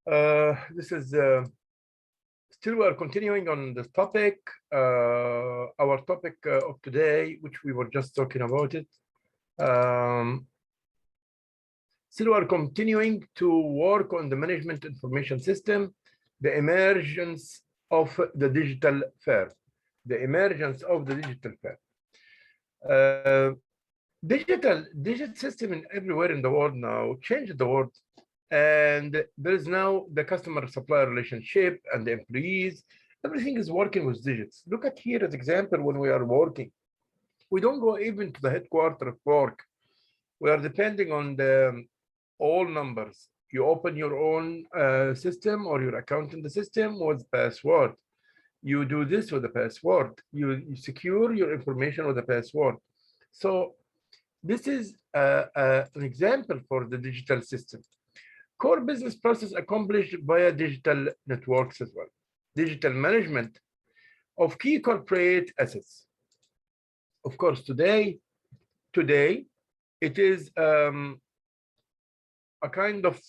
This is still we are continuing on this topic. Our topic of today, which we were just talking about it. Still we are continuing to work on the management information system, the emergence of the digital fair, the emergence of the digital fair. Digital system in everywhere in the world now changed the world. And there is now the customer-supplier relationship and the employees. Everything is working with digits. Look at here as example when we are working. We don't go even to the headquarters of work. We are depending on the all numbers. You open your own system or your account in the system with password. You do this with a password. You secure your information with a password. So this is an example for the digital system. Core business process accomplished via digital networks as well. Digital management of key corporate assets. Of course, today it is a kind of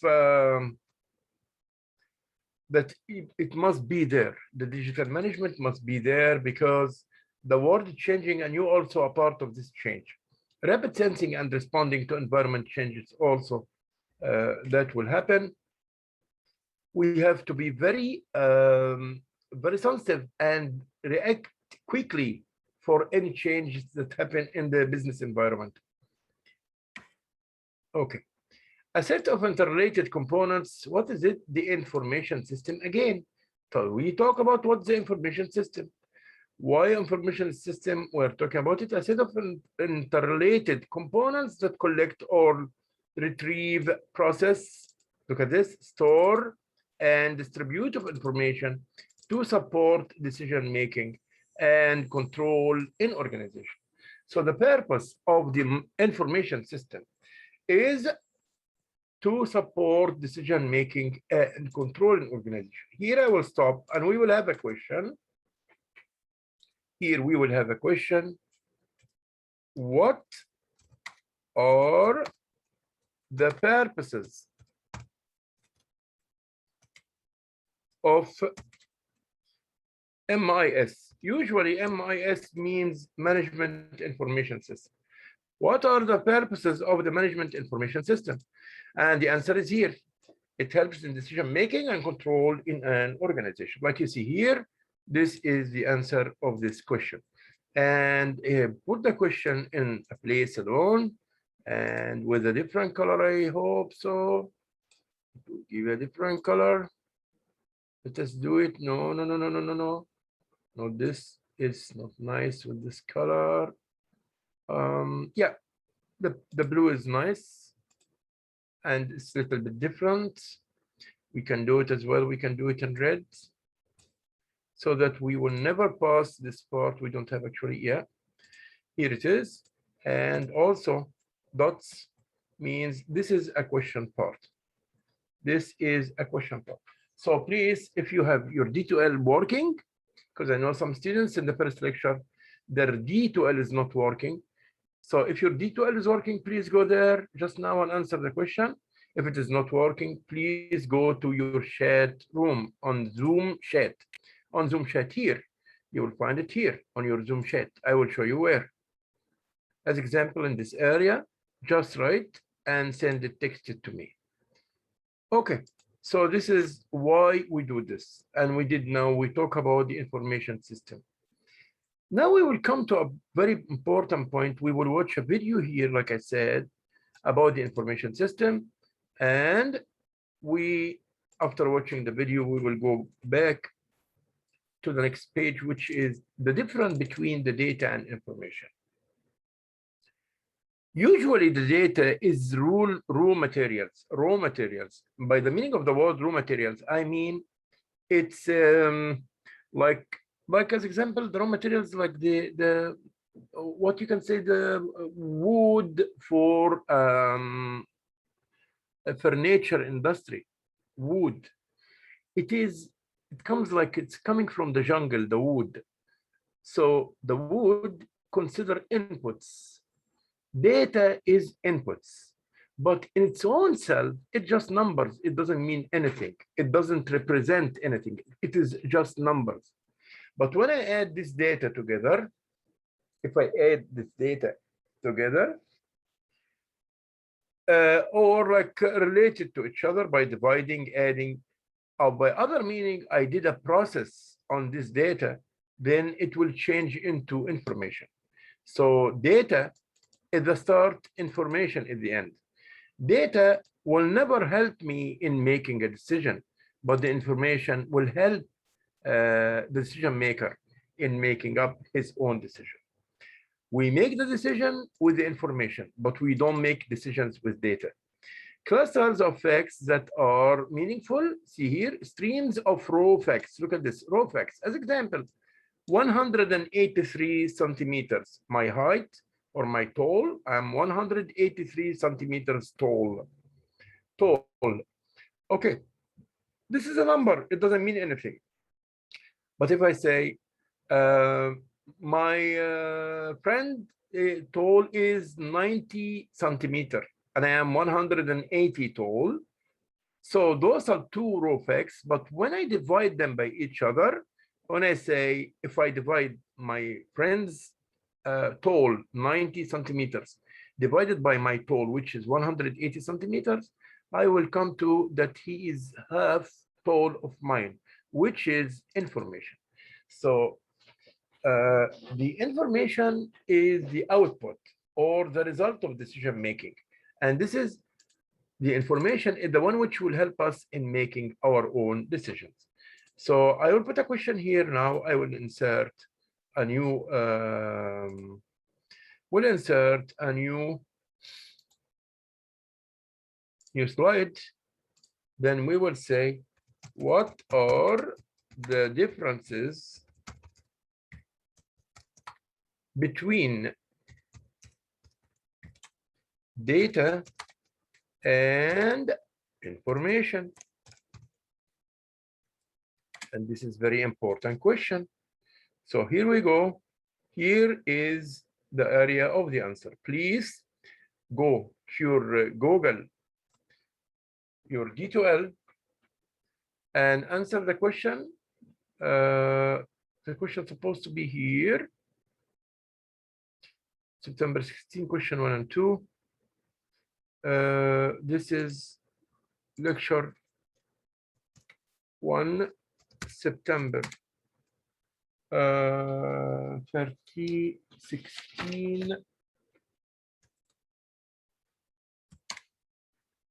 that it must be there. The digital management must be there because the world is changing and you also are part of this change. Rapid sensing and responding to environment changes also that will happen. We have to be very sensitive and react quickly for any changes that happen in the business environment. Okay, a set of interrelated components. What is it? The information system again. So we talk about what's the information system. Why information system? We're talking about it. A set of interrelated components that collect or retrieve, process, look at this, store and distribute of information to support decision making and control in organization. So the purpose of the information system is to support decision making and control in organization. Here I will stop and we will have a question. Here we will have a question. What are the purposes of MIS? Usually MIS means Management Information System. What are the purposes of the Management Information System? And the answer is here. It helps in decision making and control in an organization. Like you see here, this is the answer of this question. And put the question in a place alone and with a different color, I hope so. Give a different color. Let us do it. No. No, this is not nice with this color. Yeah, the blue is nice and it's a little bit different. We can do it as well. We can do it in red so that we will never pass this part. We don't have actually, yeah, here it is. And also dots means this is a question part. This is a question part. So please, if you have your D2L working, because I know some students in the first lecture, their D2L is not working. So if your D2L is working, please go there just now and answer the question. If it is not working, please go to your chat room on Zoom chat. On Zoom chat here, you will find it here on your Zoom chat. I will show you where. As example, in this area, just write and send it texted to me. Okay, so this is why we do this. And we talk about the information system. Now we will come to a very important point. We will watch a video here, like I said, about the information system. And after watching the video, we will go back to the next page, which is the difference between the data and information. Usually the data is raw materials. By the meaning of the word raw materials, I mean it's like as example, the raw materials like the what you can say, the wood for a furniture industry, wood. It comes like it's coming from the jungle, the wood. So the wood consider inputs. Data is inputs. but in its own self, it's just numbers. It doesn't mean anything. It doesn't represent anything. It is just numbers. But when I add this data together, if I add this data together, or like related to each other by dividing, adding, or by other meaning, I did a process on this data, then it will change into information. So data is the start, information is the end. Data will never help me in making a decision, but the information will help the decision maker in making up his own decision. We make the decision with the information, but we don't make decisions with data. Clusters of facts that are meaningful, see here, streams of raw facts. Look at this, raw facts. As example, 183 centimeters, my height or my tall, I'm 183 centimeters tall. Okay, this is a number, it doesn't mean anything. But if I say, my friend tall is 90 centimeter and I am 180 tall. So those are two raw facts, but when I divide them by each other, when I say, if I divide my friend's tall, 90 centimeters, divided by my tall, which is 180 centimeters, I will come to that he is half tall of mine, which is information. So the information is the output or the result of decision making. And this is the information is the one which will help us in making our own decisions. So I will put a question here now. I will insert a new, new slide. Then we will say, what are the differences between data and information? And this is very important question. So here we go. Here is the area of the answer. Please go to your Google, your D2L, and answer the question. The question is supposed to be here. September 16, question 1 and 2. This is lecture 1, September 30, 16.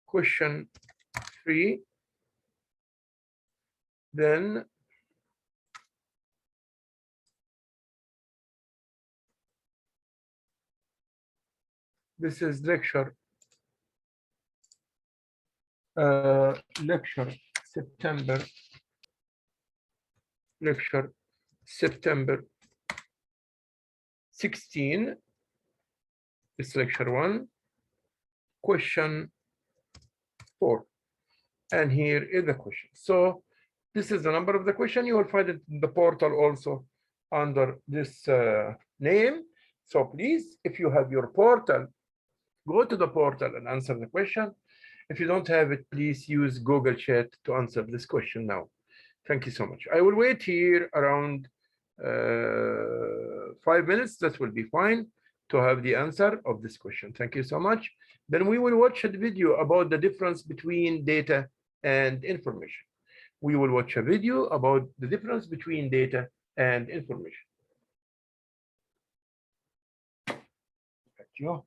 Question 3. Then this is lecture September, lecture September 16. It's lecture 1, question 4. And here is the question. So this is the number of the question. You will find it in the portal also under this name. So please, if you have your portal, go to the portal and answer the question. If you don't have it, please use Google Chat to answer this question now. Thank you so much. I will wait here around 5 minutes. That will be fine to have the answer of this question. Thank you so much. Then we will watch a video about the difference between data and information. We will watch a video about the difference between data and information. Thank you.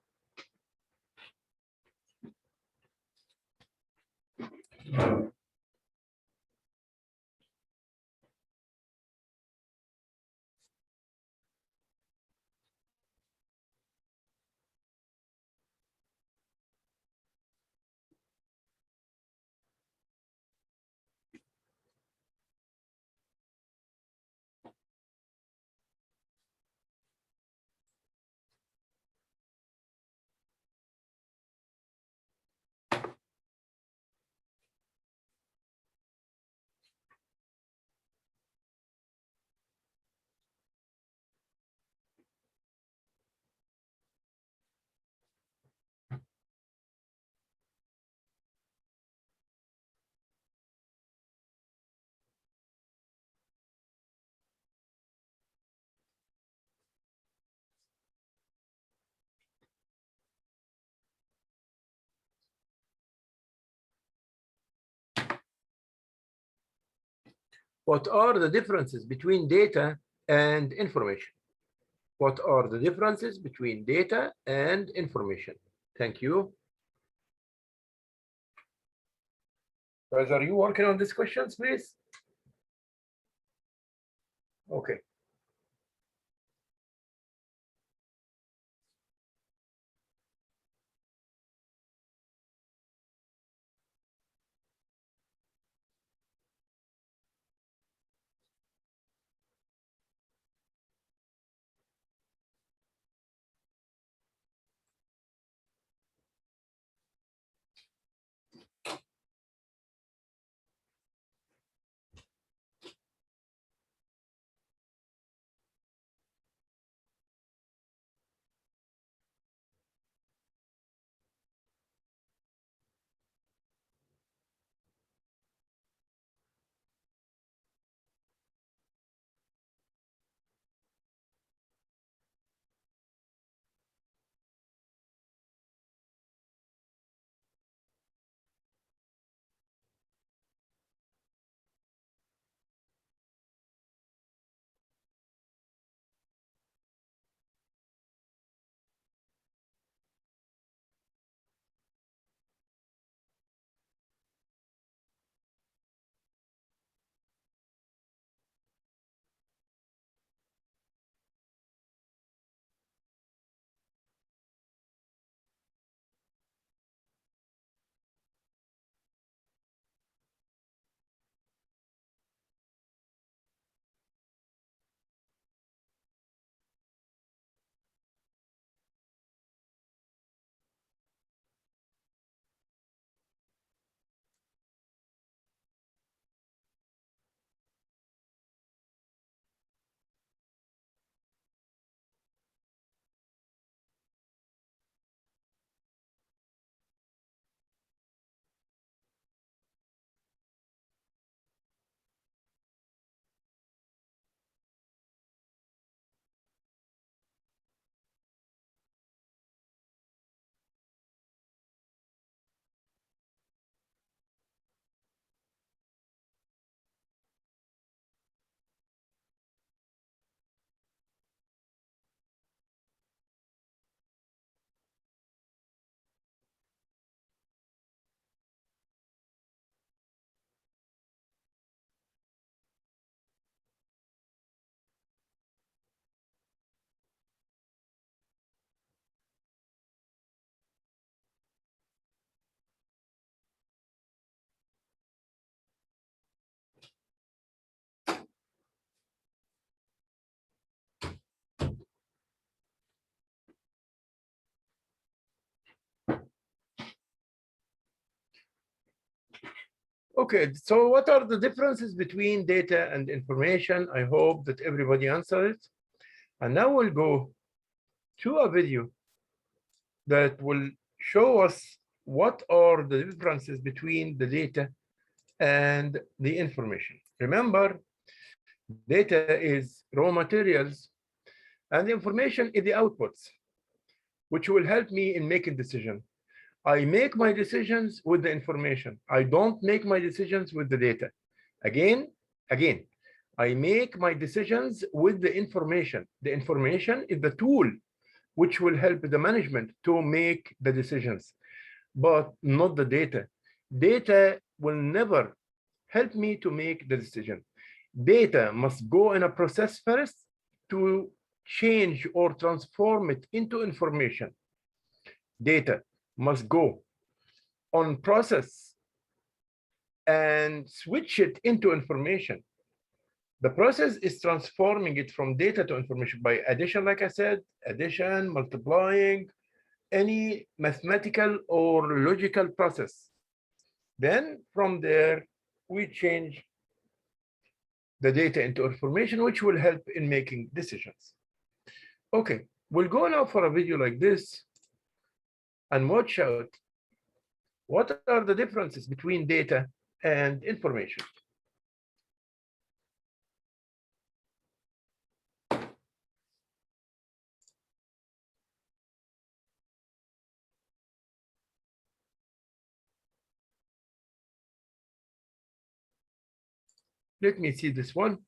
What are the differences between data and information? What are the differences between data and information? Thank you. Guys, are you working on these questions, please? Okay. Okay, so what are the differences between data and information? I hope that everybody answered it. And now we'll go to a video that will show us what are the differences between the data and the information. Remember, data is raw materials and the information is the outputs, which will help me in making decisions. I make my decisions with the information. I don't make my decisions with the data. Again, I make my decisions with the information. The information is the tool which will help the management to make the decisions, but not the data. Data will never help me to make the decision. Data must go in a process first to change or transform it into information. Data must go on process and switch it into information. The process is transforming it from data to information by addition, like I said, addition, multiplying, any mathematical or logical process. Then from there, we change the data into information, which will help in making decisions. Okay, we'll go now for a video like this and watch out what are the differences between data and information. Let me see this one.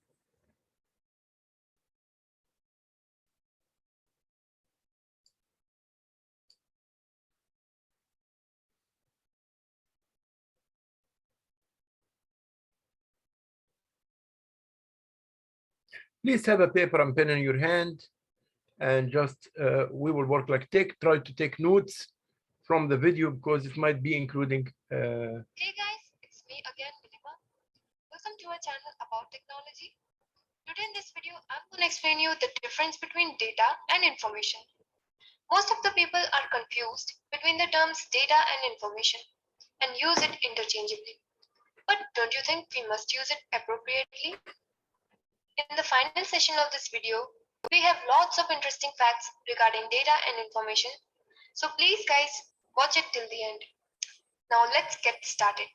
Please have a paper and pen in your hand, and just we will work like try to take notes from the video because it might be including. Hey guys, it's me again, Nilima. Welcome to our channel about technology. Today in this video, I'm going to explain you the difference between data and information. Most of the people are confused between the terms data and information and use it interchangeably. But don't you think we must use it appropriately? In the final session of this video, we have lots of interesting facts regarding data and information. So please guys, watch it till the end. Now let's get started.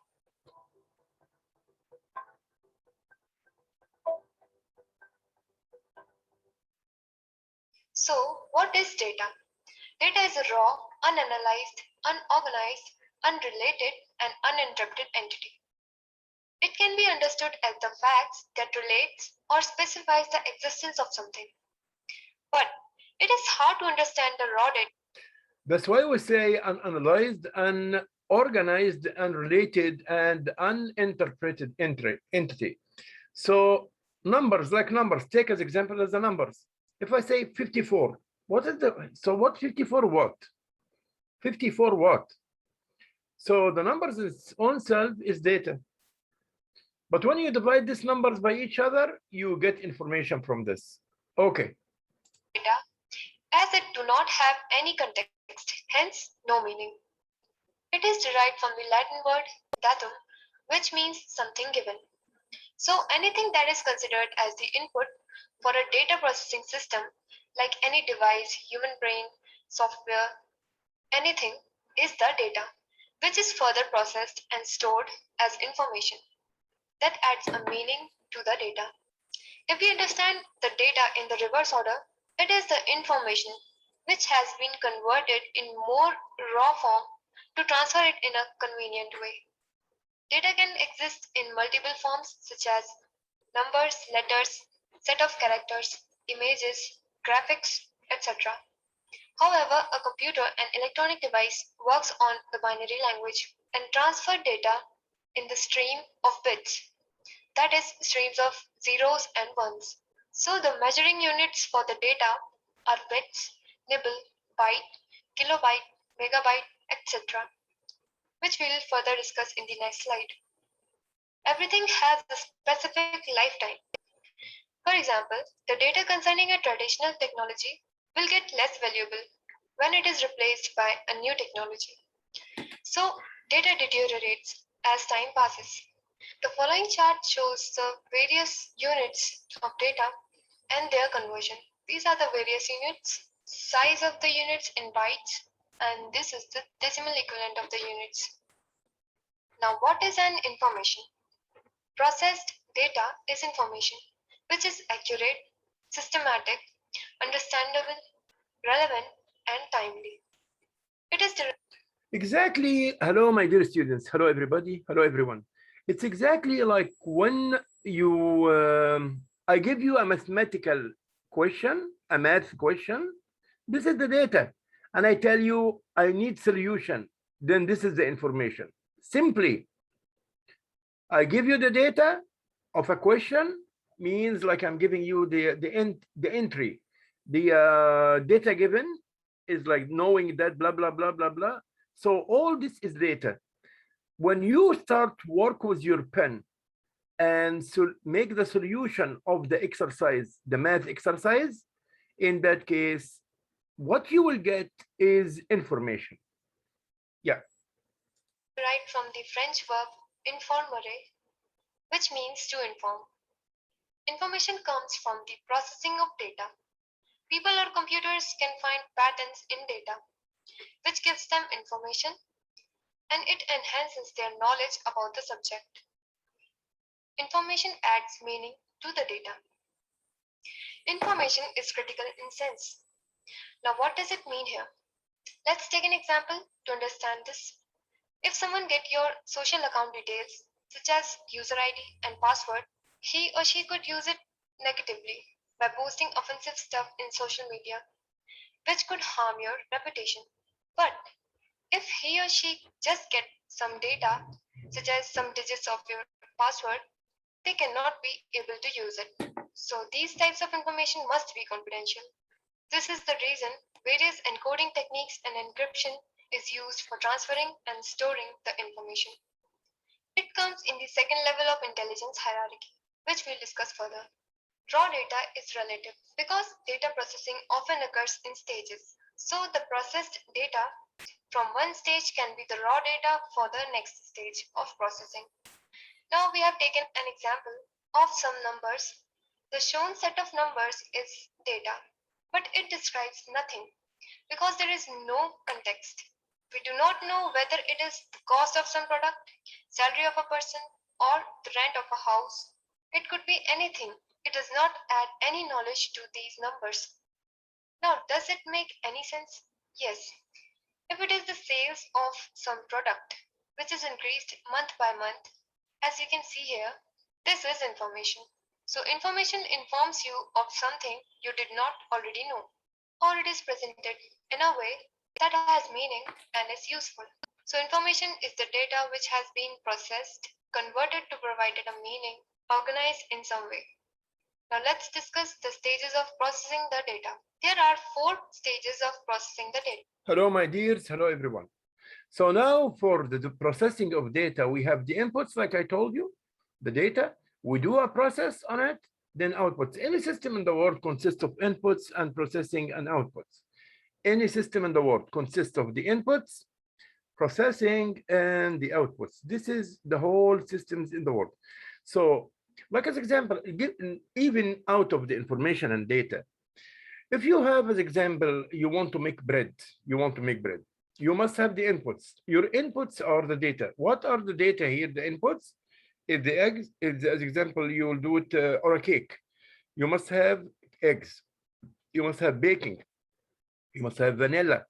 So what is data? Data is a raw, unanalyzed, unorganized, unrelated, and uninterrupted entity. It can be understood as the facts that relates or specifies the existence of something. But it is hard to understand the raw data. That's why we say unanalyzed, unorganized, unrelated, and uninterpreted entity. So numbers, like numbers, take as example as the numbers. If I say 54, what is what 54 what? 54 what? So the numbers in its own self is data. But when you divide these numbers by each other, you get information from this. Okay. Data, as it do not have any context, hence no meaning. It is derived from the Latin word datum, which means something given. So anything that is considered as the input for a data processing system, like any device, human brain, software, anything, is the data, which is further processed and stored as information. That adds a meaning to the data. If we understand the data in the reverse order, it is the information which has been converted in more raw form to transfer it in a convenient way. Data can exist in multiple forms such as numbers, letters, set of characters, images, graphics, etc. However, a computer and electronic device works on the binary language and transfer data in the stream of bits, that is, streams of zeros and ones. So the measuring units for the data are bits, nibble, byte, kilobyte, megabyte, etc., which we will further discuss in the next slide. Everything has a specific lifetime. For example, the data concerning a traditional technology will get less valuable when it is replaced by a new technology. So, data deteriorates as time passes. The following chart shows the various units of data and their conversion. These are the various units, size of the units in bytes, and this is the decimal equivalent of the units. Now, what is an information? Processed data is information which is accurate, systematic, understandable, relevant, and timely. It is Exactly. Hello, my dear students. Hello, everybody. Hello, everyone. It's exactly like when I give you a mathematical question, a math question. This is the data. And I tell you, I need solution. Then this is the information. Simply, I give you the data of a question, means like I'm giving you the entry. The data given is like knowing that blah, blah, blah, blah, blah. So all this is data. When you start work with your pen and so make the solution of the exercise, the math exercise, in that case, what you will get is information. Yeah. derived from the French verb informer, which means to inform. Information comes from the processing of data. People or computers can find patterns in data, which gives them information and it enhances their knowledge about the subject. Information adds meaning to the data. Information is critical in sense. Now, what does it mean here? Let's take an example to understand this. If someone gets your social account details, such as user ID and password, He or she could use it negatively by posting offensive stuff in social media, which could harm your reputation. But if he or she just get some data, such as some digits of your password, they cannot be able to use it. So these types of information must be confidential. This is the reason various encoding techniques and encryption is used for transferring and storing the information. It comes in the second level of intelligence hierarchy, which we'll discuss further. Raw data is relative because data processing often occurs in stages. So the processed data from one stage can be the raw data for the next stage of processing. Now we have taken an example of some numbers. The shown set of numbers is data, but it describes nothing because there is no context. We do not know whether it is the cost of some product, salary of a person, or the rent of a house. It could be anything. It does not add any knowledge to these numbers. Now, does it make any sense? Yes. If it is the sales of some product, which is increased month by month, as you can see here, this is information. So information informs you of something you did not already know, or it is presented in a way that has meaning and is useful. So information is the data which has been processed, converted to provide it a meaning, organized in some way. Now let's discuss the stages of processing the data. There are 4 stages of processing the data. Hello, my dears. Hello, everyone. So now for the processing of data, we have the inputs, like I told you, the data. We do a process on it, then outputs. Any system in the world consists of inputs and processing and outputs. Any system in the world consists of the inputs, processing, and the outputs. This is the whole systems in the world. So like as example, even out of the information and data, if you have as example, you want to make bread, you must have the inputs. Your inputs are the data. What are the data here? The inputs is the eggs. Is as example, you will do it on a cake. You must have eggs. You must have baking. You must have vanilla.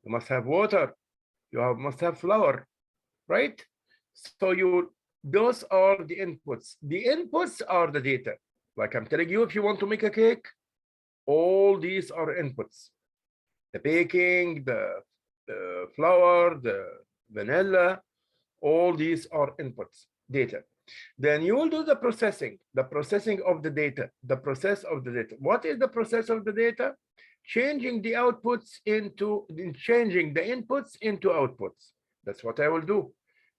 You must have water. Must have flour, right? So those are the inputs. The inputs are the data. Like I'm telling you, if you want to make a cake, all these are inputs. The baking, the flour, the vanilla, all these are inputs, data. Then you will do the processing of the data, the process of the data. What is the process of the data? Changing the inputs into outputs. That's what I will do.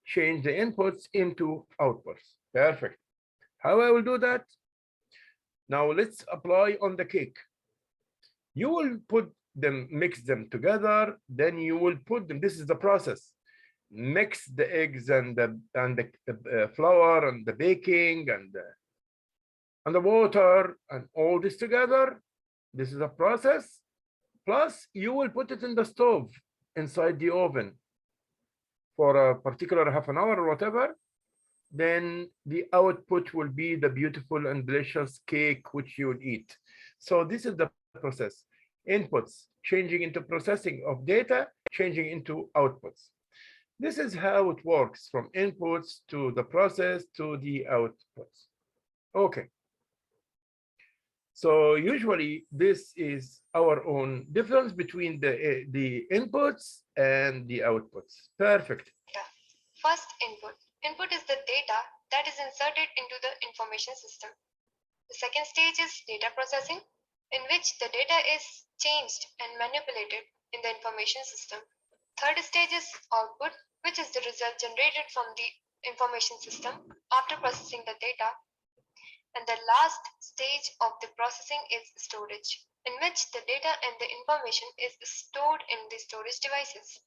Change the inputs into outputs. Perfect. How I will do that? Now let's apply on the cake. You will mix them together, then you will put them. This is the process. Mix the eggs and the flour and the baking and the water and all this together. This is a process. Plus, you will put it in the stove inside the oven for a particular half an hour or whatever. Then the output will be the beautiful and delicious cake which you will eat. So this is the process. Inputs changing into processing of data, changing into outputs. This is how it works from inputs to the process to the outputs. Okay. So usually this is our own difference between the inputs and the outputs. Perfect. First, input. Input is the data that is inserted into the information system. The second stage is data processing, in which the data is changed and manipulated in the information system. Third stage is output, which is the result generated from the information system after processing the data. And the last stage of the processing is storage, in which the data and the information is stored in the storage devices.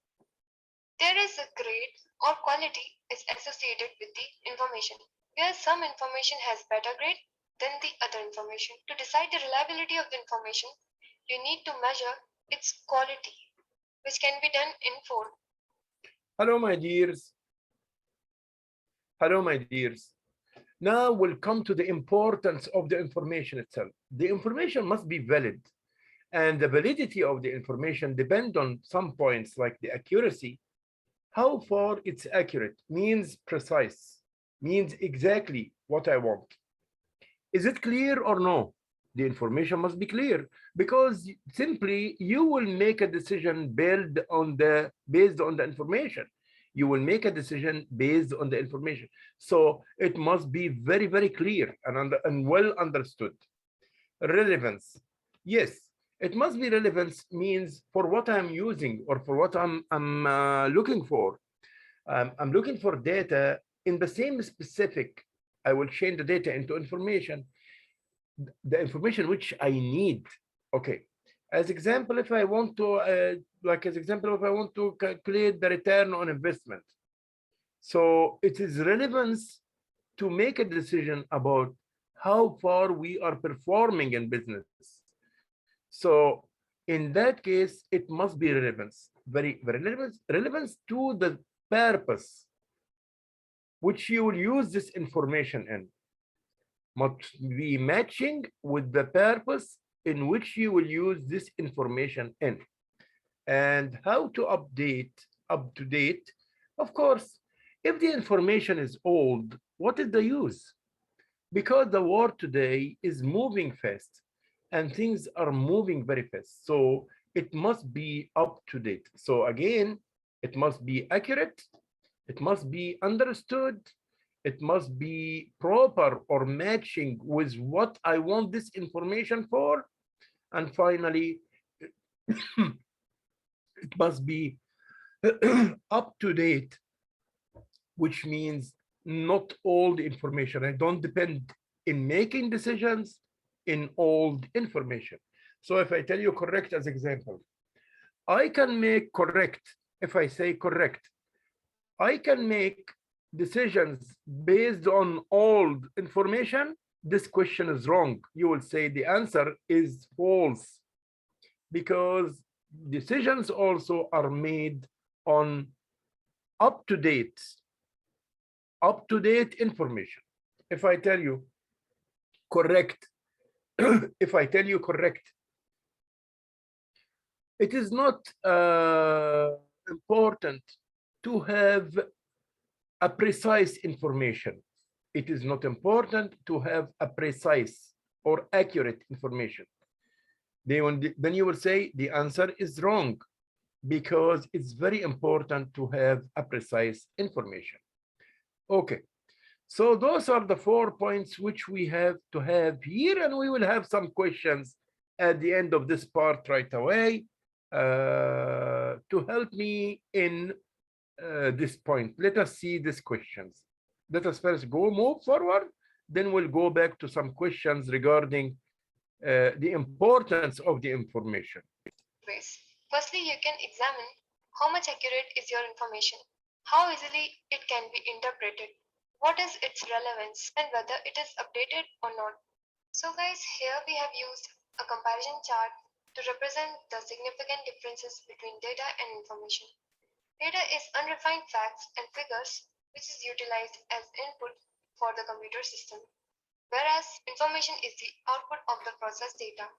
There is a grade or quality is associated with the information. Where some information has better grade than the other information. To decide the reliability of the information, you need to measure its quality, which can be done in 4. Hello, my dears. Hello, my dears. Now we'll come to the importance of the information itself. The information must be valid, and the validity of the information depends on some points like the accuracy. How far it's accurate means precise, means exactly what I want. Is it clear or no? The information must be clear, because simply you will make a decision based on the information. You will make a decision based on the information. So it must be very, very clear and well understood. Relevance. Yes, it must be relevance means for what I'm using or for what I'm looking for. I'm looking for data in the same specific. I will change the data into information, the information which I need. Okay. As example, if I want to, if I want to calculate the return on investment. So it is relevance to make a decision about how far we are performing in business. So in that case, it must be relevance, very relevance to the purpose which you will use this information in. Must be matching with the purpose in which you will use this information in. And how to update, up to date. Of course, if the information is old, what is the use? Because the world today is moving fast and things are moving very fast. So it must be up to date. So again, it must be accurate, it must be understood, it must be proper or matching with what I want this information for. And finally, it must be up to date, which means not old information. I don't depend in making decisions in old information. So if I tell you correct as example, I can make correct. If I say correct, I can make decisions based on old information. This question is wrong. You will say the answer is false, because decisions also are made on up to date information. If I tell you correct, if I tell you correct, it is not important to have a precise information. It is not important to have a precise or accurate information. Then you will say the answer is wrong, because it's very important to have a precise information. Okay, so those are the 4 points which we have to have here, and we will have some questions at the end of this part right away to help me in this point. Let us see these questions. Let us first move forward, then we'll go back to some questions regarding the importance of the information. Ways. Firstly, you can examine how much accurate is your information, how easily it can be interpreted, what is its relevance, and whether it is updated or not. So guys, here we have used a comparison chart to represent the significant differences between data and information. Data is unrefined facts and figures which is utilized as input for the computer system, whereas information is the output of the processed data.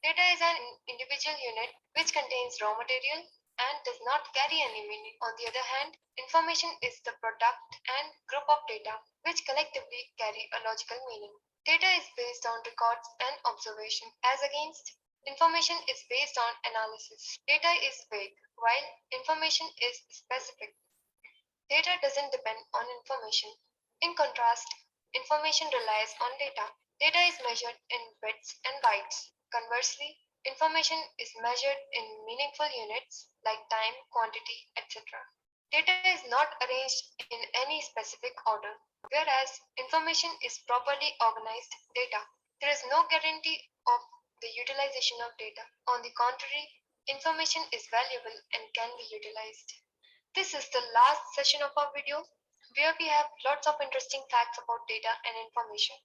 Data is an individual unit which contains raw material and does not carry any meaning. On the other hand, information is the product and group of data which collectively carry a logical meaning. Data is based on records and observation, as against information is based on analysis. Data is vague, while information is specific. Data doesn't depend on information. In contrast, information relies on data. Data is measured in bits and bytes. Conversely, information is measured in meaningful units like time, quantity, etc. Data is not arranged in any specific order, whereas information is properly organized data. There is no guarantee of the utilization of data. On the contrary, information is valuable and can be utilized. This is the last session of our video, where we have lots of interesting facts about data and information.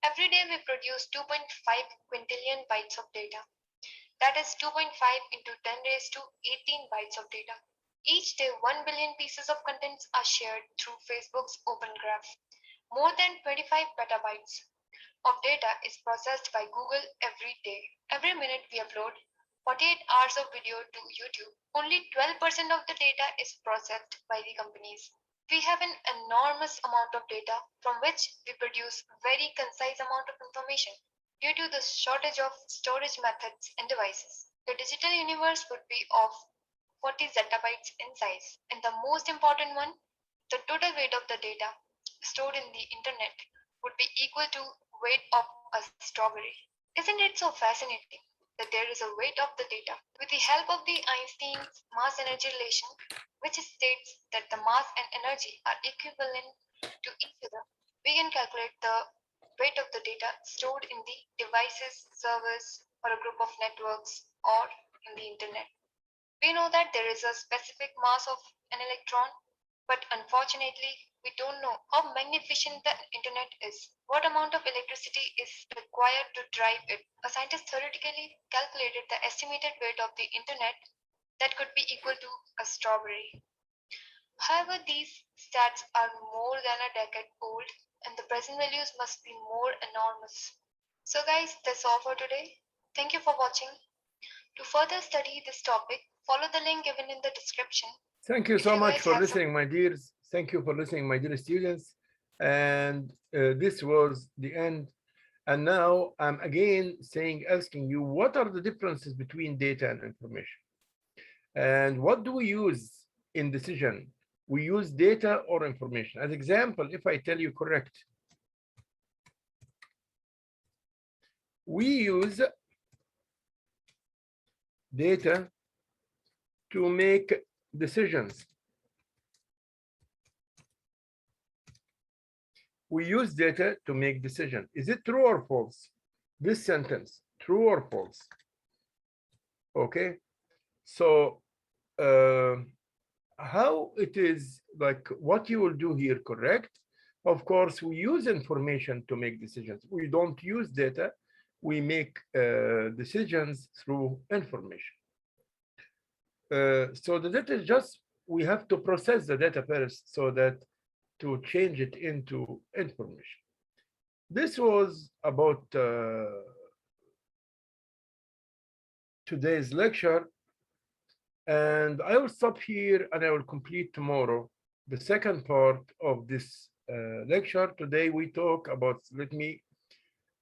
Every day we produce 2.5 quintillion bytes of data. That is 2.5 into 10 raised to 18 bytes of data. Each day 1 billion pieces of contents are shared through Facebook's Open Graph. More than 25 petabytes of data is processed by Google every day. Every minute we upload 48 hours of video to YouTube. Only 12% of the data is processed by the companies. We have an enormous amount of data from which we produce very concise amount of information. Due to the shortage of storage methods and devices, the digital universe would be of 40 zettabytes in size. And the most important one, the total weight of the data stored in the internet would be equal to weight of a strawberry. Isn't it so fascinating that there is a weight of the data? With the help of the Einstein's mass energy relation, which states that the mass and energy are equivalent to each other, we can calculate the weight of the data stored in the devices, servers, or a group of networks, or in the internet. We know that there is a specific mass of an electron, but unfortunately, we don't know how magnificent the internet is. What amount of electricity is required to drive it? A scientist theoretically calculated the estimated weight of the internet that could be equal to a strawberry. However, these stats are more than a decade old, and the present values must be more enormous. So, guys, that's all for today. Thank you for watching. To further study this topic, follow the link given in the description. Thank you If so you much guys for have some, listening, my dears. Thank you for listening, my dear students. And this was the end. And now I'm again asking you, what are the differences between data and information? And what do we use in decision? We use data or information. As example, if I tell you correct, we use data to make decisions. We use data to make decisions. Is it true or false? This sentence, true or false? Okay, so how it is, like what you will do here, correct? Of course, we use information to make decisions. We don't use data. We make decisions through information. So the data is just, we have to process the data first so that to change it into information. This was about today's lecture, and I will stop here and I will complete tomorrow the second part of this lecture. Today we talk about, let me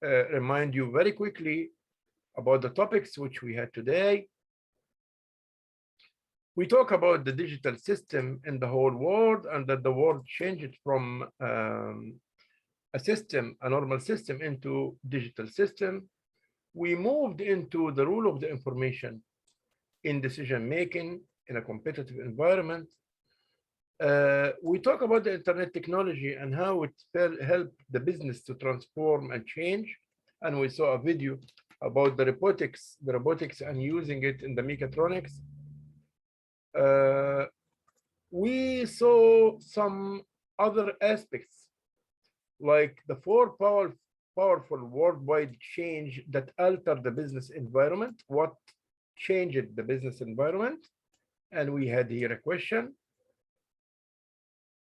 remind you very quickly about the topics which we had today. We talk about the digital system in the whole world, and that the world changed from a system, a normal system, into digital system. We moved into the role of the information in decision making in a competitive environment. We talk about the internet technology and how it helped the business to transform and change. And we saw a video about the robotics and using it in the mechatronics. We saw some other aspects, like the four powerful worldwide change that altered the business environment. What changed the business environment? And we had here a question.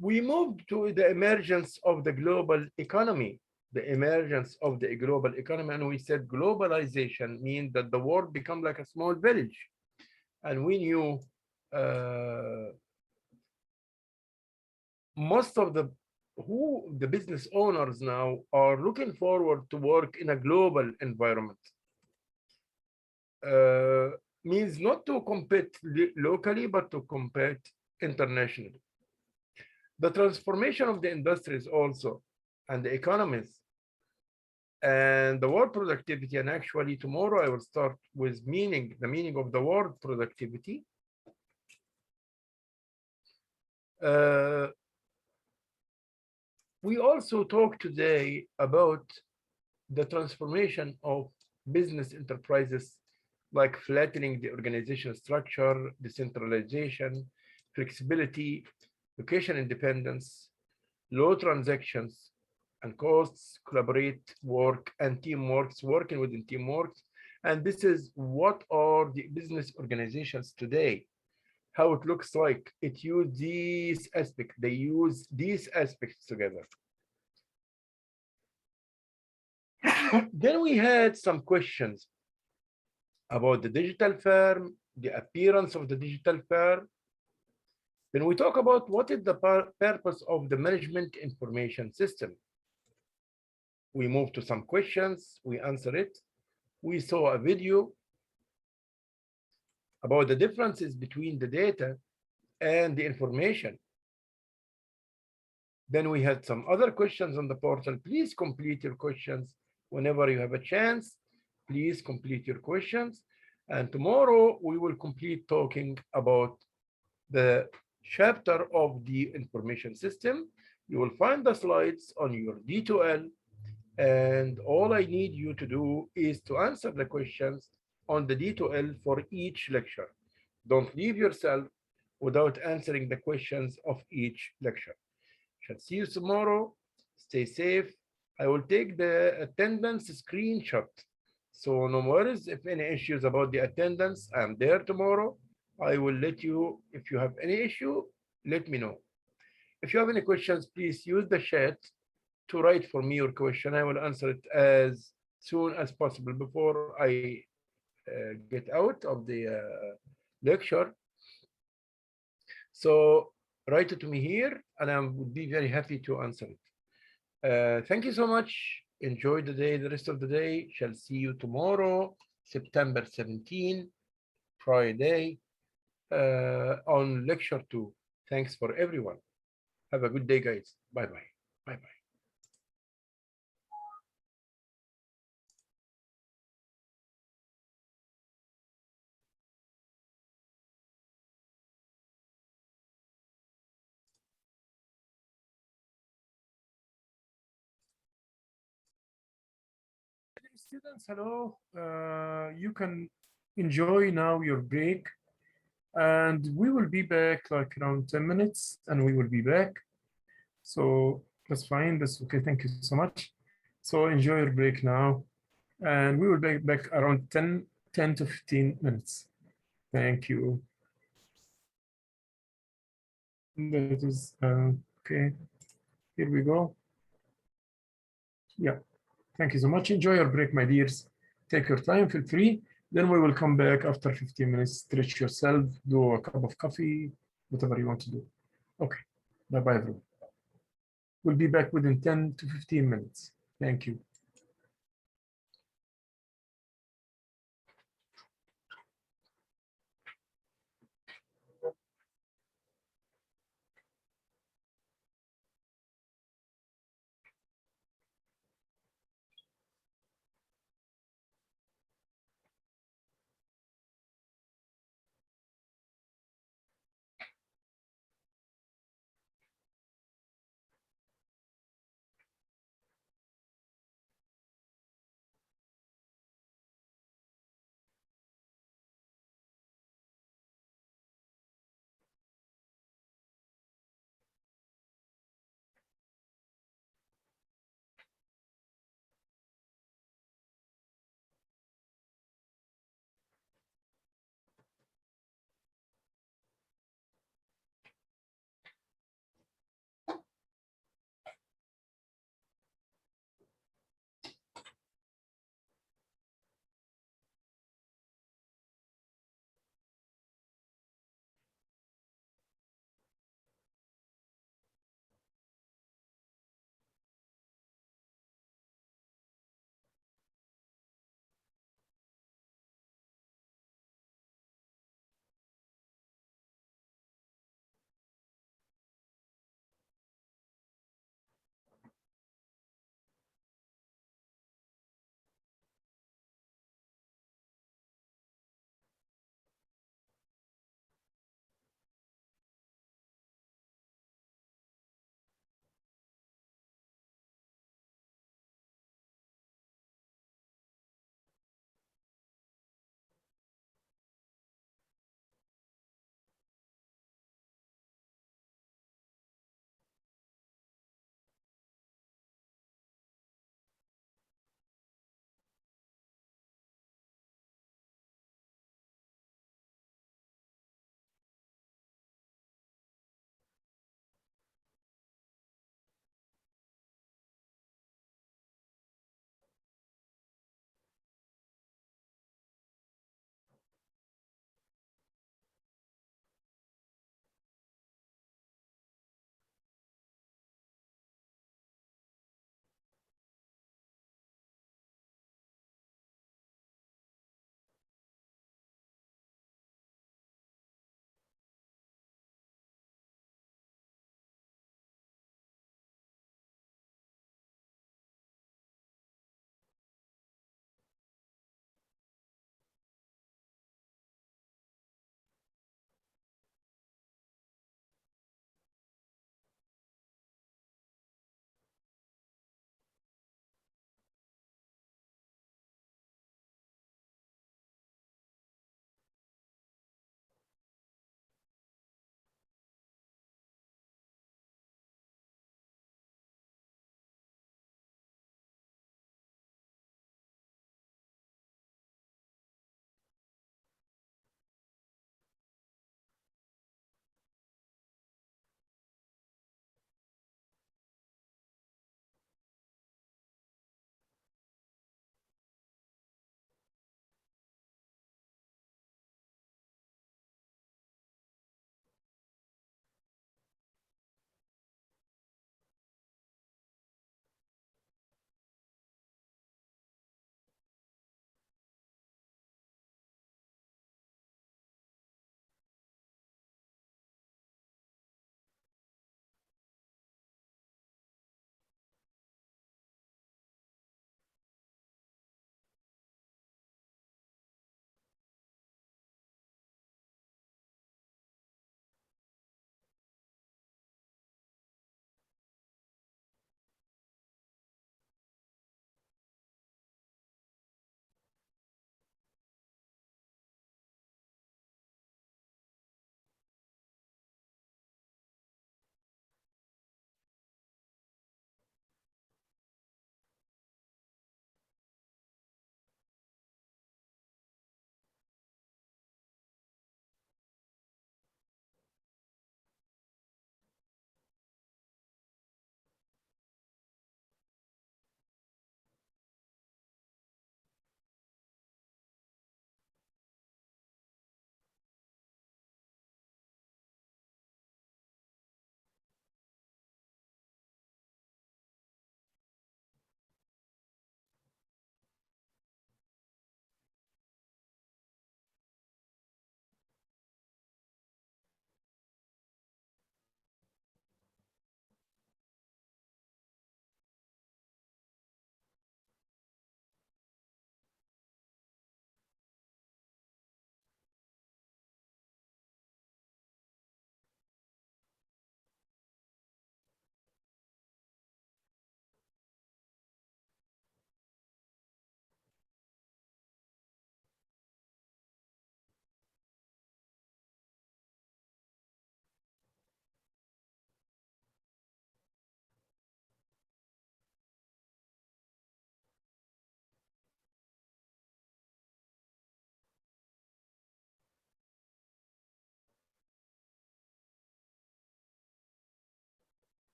We moved to the emergence of the global economy, and we said globalization means that the world become like a small village. And we knew most of the business owners now are looking forward to work in a global environment. Means not to compete locally, but to compete internationally. The transformation of the industries also, and the economies, and the word productivity. And actually tomorrow I will start with the meaning of the word productivity. We also talk today about the transformation of business enterprises, like flattening the organizational structure, decentralization, flexibility, location independence, low transactions and costs, collaborate work and teamworks, working within teamworks. And this is what are the business organizations today, how it looks like. It use these aspects, they use these aspects together. Then we had some questions about the digital firm, the appearance of the digital firm, Then we talk about what is the purpose of the management information system. We move to some questions, we answer it. We saw a video about the differences between the data and the information. Then we had some other questions on the portal. Please complete your questions whenever you have a chance. Please complete your questions. And tomorrow we will complete talking about the chapter of the information system. You will find the slides on your D2L. And all I need you to do is to answer the questions on the D2L for each lecture. Don't leave yourself without answering the questions of each lecture. Shall see you tomorrow. Stay safe. I will take the attendance screenshot. So no worries if any issues about the attendance. I'm there tomorrow. I will let you, if you have any issue, let me know. If you have any questions, please use the chat to write for me your question. I will answer it as soon as possible before I get out of the lecture. So write it to me here, and I would be very happy to answer it. Thank you so much. Enjoy the day, the rest of the day. Shall see you tomorrow, September 17, Friday, on lecture 2. Thanks for everyone. Have a good day, guys. Bye-bye. Bye-bye. Students, hello. You can enjoy now your break, and we will be back like around 10 minutes, and we will be back. So that's fine. That's okay. Thank you so much. So enjoy your break now, and we will be back around 10 to 15 minutes. Thank you. That is okay. Here we go. Yeah. Thank you so much. Enjoy your break, my dears. Take your time, feel free. Then we will come back after 15 minutes. Stretch yourself, do a cup of coffee, whatever you want to do. Okay. Bye-bye, everyone. We'll be back within 10 to 15 minutes. Thank you.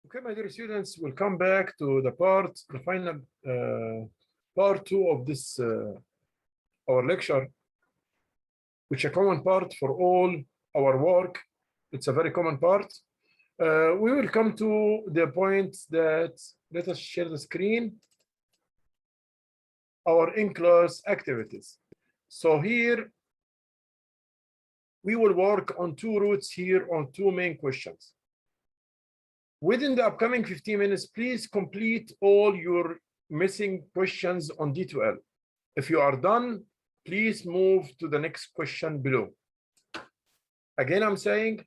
Okay, my dear students, we'll come back to the final part 2 of this our lecture, which is a common part for all our work. It's a very common part. We will come to the point that, let us share the screen, our in-class activities. So here, we will work on 2 routes here on 2 main questions. Within the upcoming 15 minutes, please complete all your missing questions on D2L. If you are done, please move to the next question below. Again, I'm saying,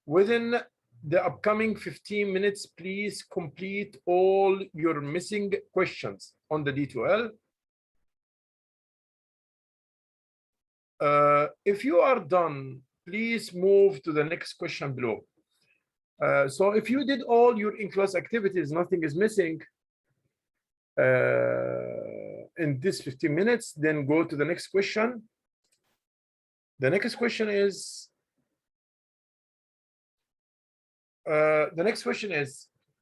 within the upcoming 15 minutes, please complete all your missing questions on the D2L. If you are done, please move to the next question below. So if you did all your in-class activities, nothing is missing in this 15 minutes, then go to the next question. The next question is,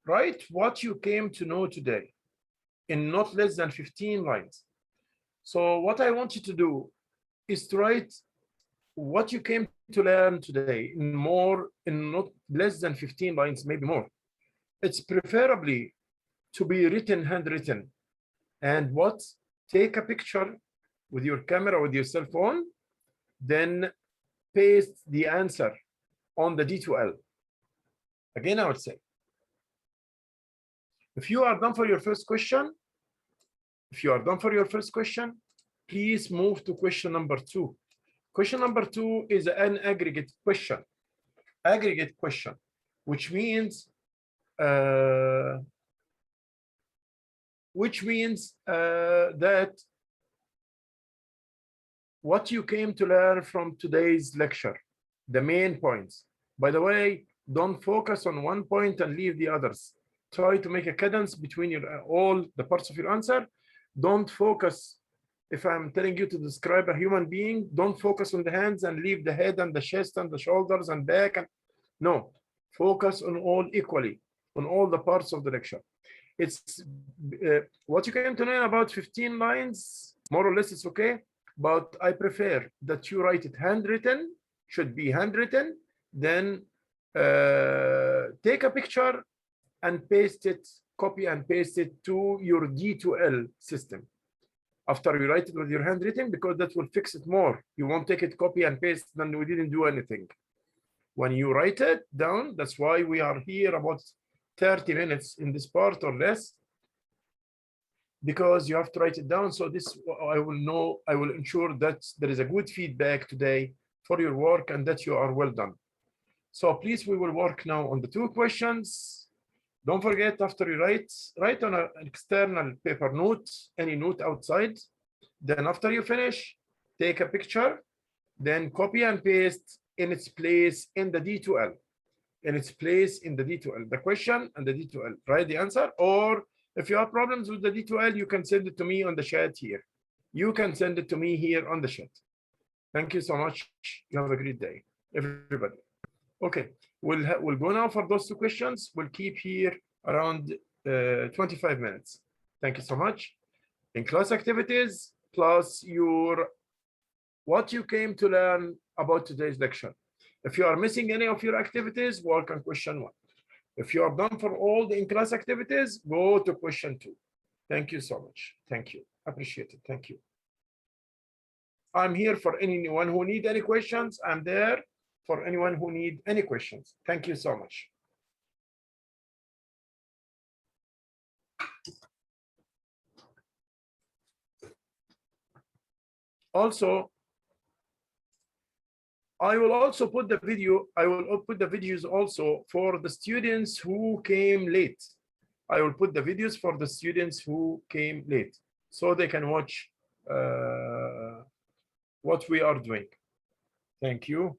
write what you came to know today in not less than 15 lines. So what I want you to do is to write what you came to learn today in not less than 15 lines, maybe more. It's preferably to be written, handwritten. And what? Take a picture with your camera, with your cell phone, then paste the answer on the D2L. Again, I would say, if you are done for your first question, please move to question number 2. Question number 2 is an aggregate question, which means that what you came to learn from today's lecture, the main points. By the way, don't focus on one point and leave the others. Try to make a cadence between all the parts of your answer. Don't focus. If I'm telling you to describe a human being, don't focus on the hands and leave the head and the chest and the shoulders and back. No, focus on all equally, on all the parts of the lecture. It's what you came to learn about 15 lines, more or less, it's okay. But I prefer that you write it handwritten, should be handwritten, then take a picture and paste it, copy and paste it to your D2L system. After you write it with your handwritten, because that will fix it more. You won't take it, copy and paste, then we didn't do anything. When you write it down, that's why we are here about 30 minutes in this part or less, because you have to write it down. So this, I will ensure that there is a good feedback today for your work and that you are well done. So please, we will work now on the 2 questions. Don't forget, after you write on an external paper note, any note outside. Then after you finish, take a picture, then copy and paste in its place in the D2L. The question and the D2L. Write the answer, or if you have problems with the D2L, you can send it to me on the chat here. You can send it to me here on the chat. Thank you so much. You have a great day, everybody. Okay, we'll go now for those 2 questions. We'll keep here around 25 minutes. Thank you so much. In class activities, plus what you came to learn about today's lecture. If you are missing any of your activities, work on question 1. If you are done for all the in-class activities, go to question 2. Thank you so much. Thank you. Appreciate it. Thank you. I'm here for anyone who need any questions. I'm there for anyone who need any questions. Thank you so much. Also, I will also put the video, I will put the videos also for the students who came late. I will put the videos for the students who came late, so they can watch what we are doing. Thank you.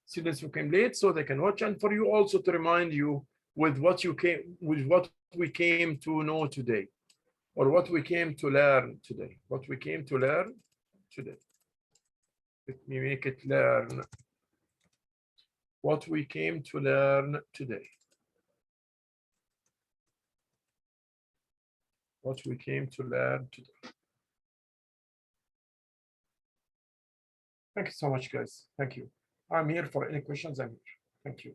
Students who came late, so they can watch, and for you also to remind you with what we came to know today, or what we came to learn today. Let me make it learn. What we came to learn today. what we came to learn today. Thank you so much, guys. Thank you. I'm here for any questions. I'm here. Thank you.